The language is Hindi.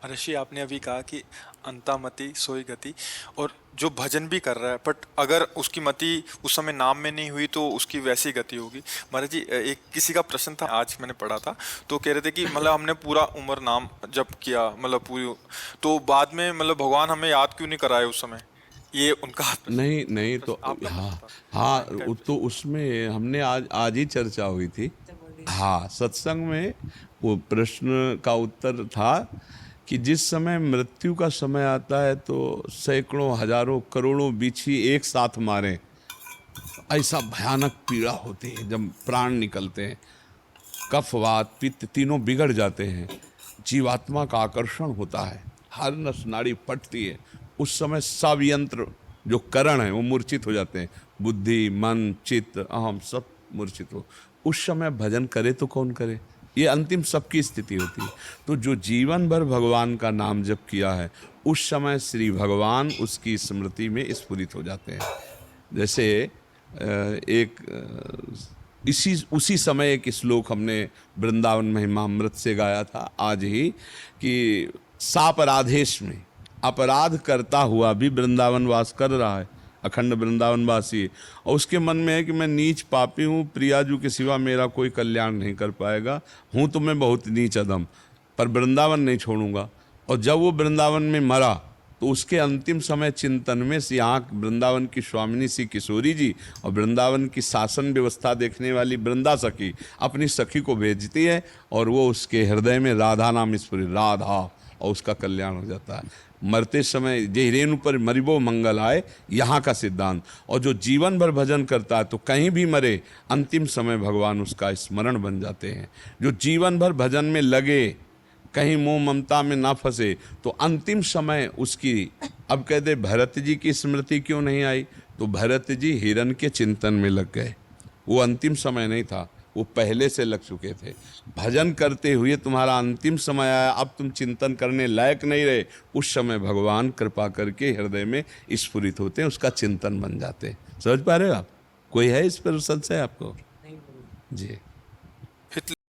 ऋषि, आपने अभी कहा कि अंता मति सोई गति, और जो भजन भी कर रहा है बट अगर उसकी मति उस समय नाम में नहीं हुई तो उसकी वैसी गति होगी। महाराज जी, एक किसी का प्रश्न था आज मैंने पढ़ा था, तो कह रहे थे कि मतलब हमने पूरा उम्र नाम जप किया, मतलब पूरी, तो बाद में मतलब भगवान हमें याद क्यों नहीं कराए उस समय। ये उनका नहीं नहीं, तो प्रश्न, आपका हाँ प्रश्न था। हाँ, हाँ, इनका ही तो प्रश्न। उसमें हमने आज आज ही चर्चा हुई थी। हाँ, सत्संग में वो प्रश्न का उत्तर था कि जिस समय मृत्यु का समय आता है तो सैकड़ों हजारों करोड़ों बिच्छी एक साथ मारे, ऐसा भयानक पीड़ा होती है जब प्राण निकलते हैं। कफ वात पित्त तीनों बिगड़ जाते हैं, जीवात्मा का आकर्षण होता है, हर नस नाड़ी फटती है। उस समय सब यंत्र जो करण है वो मूर्छित हो जाते हैं, बुद्धि मन चित्त अहम सब मूर्छित हो। उस समय भजन करे तो कौन करे, ये अंतिम सबकी स्थिति होती है। तो जो जीवन भर भगवान का नाम जप किया है, उस समय श्री भगवान उसकी स्मृति में स्फुरित हो जाते हैं। जैसे एक इसी उसी समय एक श्लोक हमने वृंदावन महिमामृत से गाया था आज ही, कि सापराधेश में अपराध करता हुआ भी वृंदावन वास कर रहा है, अखंड वृंदावन वासी है। और उसके मन में है कि मैं नीच पापी हूँ, प्रियाजू के सिवा मेरा कोई कल्याण नहीं कर पाएगा, हूँ तो मैं बहुत नीच अधम, पर वृंदावन नहीं छोड़ूंगा। और जब वो वृंदावन में मरा तो उसके अंतिम समय चिंतन में यहाँ वृंदावन की स्वामिनी श्री किशोरी जी और वृंदावन की शासन व्यवस्था देखने वाली वृंदा सखी अपनी सखी को भेजती है, और वो उसके हृदय में राधा नाम स्फुरित, राधा, और उसका कल्याण हो जाता है। मरते समय जे रेणु पर मरिबो मंगल आए, यहाँ का सिद्धांत। और जो जीवन भर भजन करता है तो कहीं भी मरे, अंतिम समय भगवान उसका स्मरण बन जाते हैं। जो जीवन भर भजन में लगे, कहीं मोह ममता में ना फंसे, तो अंतिम समय उसकी, अब कहते भरत जी की स्मृति क्यों नहीं आई, तो भरत जी हिरण के चिंतन में लग गए। वो अंतिम समय नहीं था, वो पहले से लग चुके थे। भजन करते हुए तुम्हारा अंतिम समय आया, अब तुम चिंतन करने लायक नहीं रहे, उस समय भगवान कृपा करके हृदय में स्फुरित होते हैं, उसका चिंतन बन जाते हैं। समझ पा रहे हो आप? कोई है इस पर संशय आपको? जी।